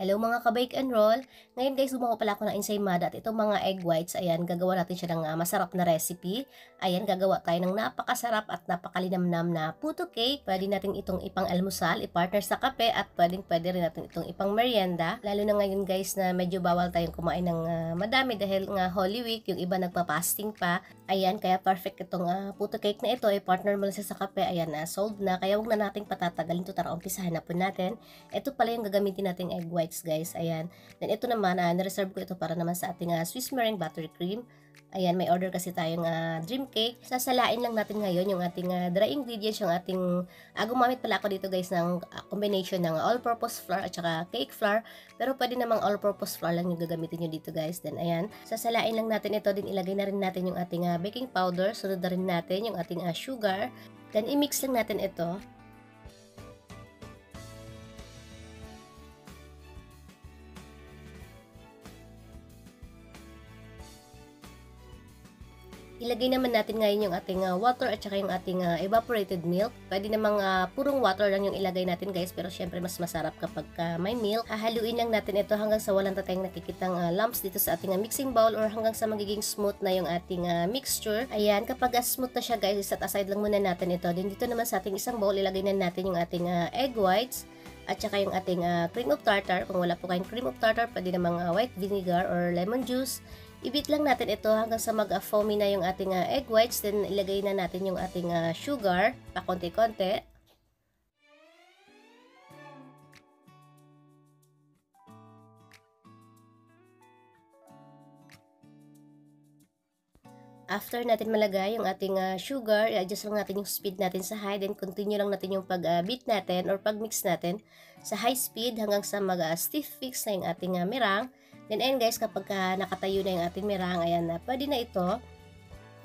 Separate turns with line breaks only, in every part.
Hello mga ka-bake and roll! Ngayon guys, gumawa pala ako ng ensaymada at itong mga egg whites, ayan, gagawa natin siya ng masarap na recipe. Ayan, gagawa tayo ng napakasarap at napakalinamnam na puto cake. Pwede natin itong ipang-almusal, i-partner sa kape at pwede rin natin itong ipang merienda. Lalo na ngayon guys na medyo bawal tayong kumain ng madami dahil nga Holy Week, yung iba nagpa-fasting pa. Ayan, kaya perfect itong puto cake na ito, i-partner mo lang siya sa kape. Ayan, solved na, kaya huwag na nating patatagalin ito. Tara, umpisahan na po natin. Ito pala yung gagamitin nating egg whites guys, ayan. Then ito naman, na-reserve ko ito para naman sa ating Swiss meringue buttercream. Ayan, may order kasi tayong dream cake. Sasalain lang natin ngayon yung ating dry ingredients, yung ating, gumamit pala ako dito guys ng combination ng all-purpose flour at saka cake flour. Pero pwede namang all-purpose flour lang yung gagamitin nyo dito guys. Then ayan, sasalain lang natin ito, din ilagay na rin natin yung ating baking powder, sunod na rin natin yung ating sugar. Then i-mix lang natin ito. Ilagay naman natin ngayon yung ating water at saka yung ating evaporated milk. Pwede namang purong water lang yung ilagay natin guys, pero syempre mas masarap kapag may milk. Hahaluin lang natin ito hanggang sa walang tayong nakikitang lumps dito sa ating mixing bowl or hanggang sa magiging smooth na yung ating mixture. Ayan, kapag smooth na siya guys, set aside lang muna natin ito. Then dito naman sa ating isang bowl, ilagay na natin yung ating egg whites at saka yung ating cream of tartar. Kung wala po kayong cream of tartar, pwede namang white vinegar or lemon juice. I-beat lang natin ito hanggang sa mag-foamy na yung ating egg whites. Then ilagay na natin yung ating sugar pa konti-konti. After natin malagay yung ating sugar, i-adjust lang natin yung speed natin sa high. Then continue lang natin yung pag-beat natin or pag-mix natin sa high speed hanggang sa mag-stiff fix na yung ating meringue. Then ayan guys, kapag nakatayo na yung ating meringue, ayan, pwede na ito.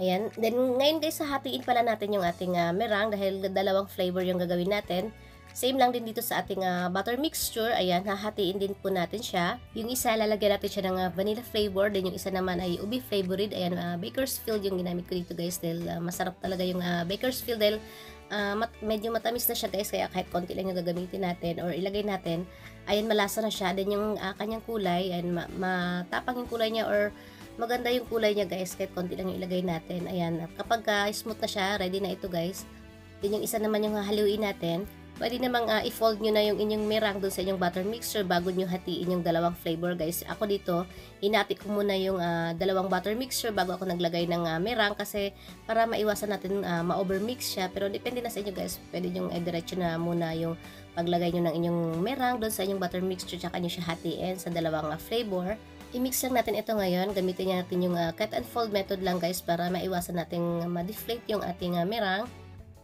Ayan. Then ngayon guys, hahatiin pala natin yung ating meringue dahil dalawang flavor yung gagawin natin. Same lang din dito sa ating butter mixture. Ayan, hahatiin din po natin siya. Yung isa, lalagyan natin siya ng vanilla flavor. Then yung isa naman ay ubi flavored. Ayan, Bakersfield yung ginamit ko dito guys dahil masarap talaga yung Bakersfield dahil medyo matamis na siya guys, kaya kahit konti lang yung gagamitin natin or ilagay natin, ayan, malasa na siya. Then yung kanyang kulay, ayan, matapang yung kulay niya or maganda yung kulay niya guys, kahit konti lang yung ilagay natin. Ayan, kapag smooth na siya, ready na ito guys. Then yung isa naman yung haluin natin. Pwede namang i-fold nyo na yung inyong meringue dun sa inyong butter mixture bago nyo hatiin yung dalawang flavor guys. Ako dito, hinati ko muna yung dalawang butter mixture bago ako naglagay ng meringue kasi para maiwasan natin ma-overmix siya. Pero depende na sa inyo guys, pwede nyo diretso na muna yung paglagay nyo ng inyong meringue dun sa inyong butter mixture tsaka nyo siya hatiin sa dalawang flavor. I-mix lang natin ito ngayon. Gamitin natin yung cut and fold method lang guys para maiwasan natin ma-deflate yung ating meringue.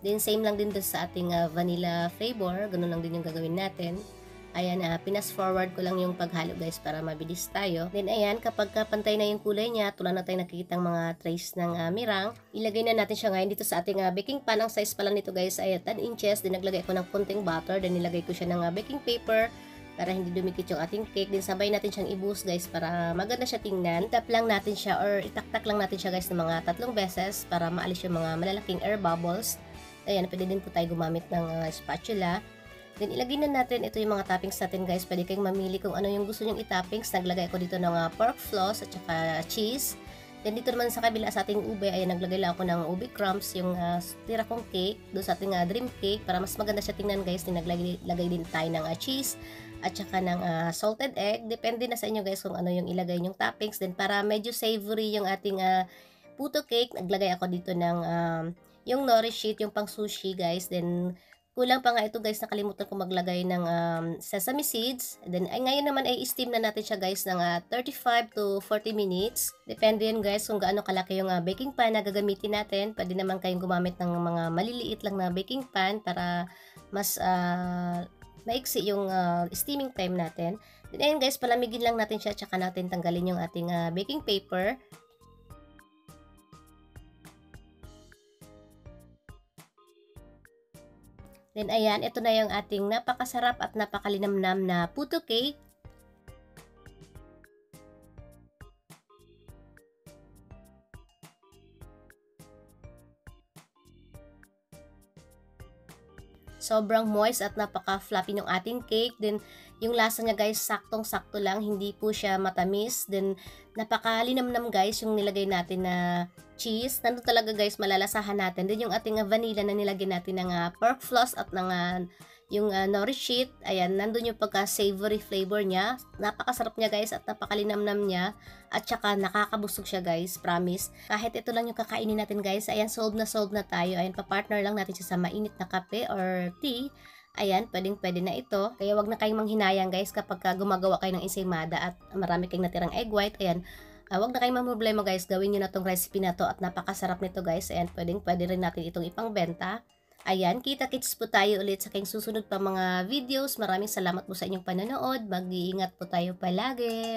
Then same lang din sa ating vanilla flavor, ganun lang din yung gagawin natin. Ayan, pinas forward ko lang yung paghalo guys para mabilis tayo. Then ayan, kapag pantay na yung kulay niya, tulad na tayo nakikita mga trace ng meringue, ilagay na natin siya ngayon dito sa ating baking pan. Ang size pala nito guys ay 10 inches. Then naglagay ko ng konting butter, then nilagay ko siya ng baking paper para hindi dumikit yung ating cake. Then sabay natin siyang i-boost guys para maganda siya tingnan. Tap lang natin siya or itaktak lang natin siya guys ng mga 3 beses para maalis yung mga malalaking air bubbles. Ayan, pwede din po tayo gumamit ng spatula. Then ilagay na natin ito yung mga toppings natin guys. Pwede kayong mamili kung ano yung gusto nyong i-toppings. Naglagay ako dito ng pork floss at saka cheese. Then dito naman sa kabila sa ating ube, ayan, naglagay lang ako ng ube crumbs, yung tira kong cake, doon sa ating dream cake. Para mas maganda siya tingnan guys, din naglagay din tayo ng cheese at saka ng salted egg. Depende na sa inyo guys kung ano yung ilagay nyong toppings. Then para medyo savory yung ating puto cake, naglagay ako dito ng yung nori sheet, yung pang sushi guys. Then kulang pa nga ito guys, nakalimutan ko maglagay ng sesame seeds. Then ngayon naman ay steam na natin siya guys ng 35 to 40 minutes. Depende yun guys kung gaano kalaki yung baking pan na gagamitin natin. Pwede naman kayong gumamit ng mga maliliit lang na baking pan para mas maiksi yung steaming time natin. Then ayun guys, palamigin lang natin siya, tsaka natin tanggalin yung ating baking paper. Then ayan, ito na yung ating napakasarap at napakalinamnam na puto cake. Sobrang moist at napaka-fluffy ng ating cake. Then, yung lasa niya guys, saktong-sakto lang. Hindi po siya matamis. Then, napaka-linamnam guys yung nilagay natin na cheese. Nandun talaga guys, malalasahan natin. Then, yung ating vanilla na nilagay natin ng pork floss at ng yung nori sheet. Ayan, nandun yung pagka-savory flavor niya. Napakasarap niya guys at napakalinamnam niya. At saka nakakabusog siya guys, promise. Kahit ito lang yung kakainin natin guys. Ayan, solve na tayo. Ayan, pa-partner lang natin siya sa mainit na kape or tea. Ayan, pwede na ito. Kaya wag na kayong manghinayang guys kapag gumagawa kayo ng ensaymada at marami kayong natirang egg white. Ayan, wag na kayong mamroblema guys. Gawin nyo na tong recipe na to at napakasarap nito guys. Ayan, pwede rin natin itong ipangbenta. Ayan, kita-kits po tayo ulit sa aking susunod pa mga videos. Maraming salamat po sa inyong panonood. Mag-iingat po tayo palagi.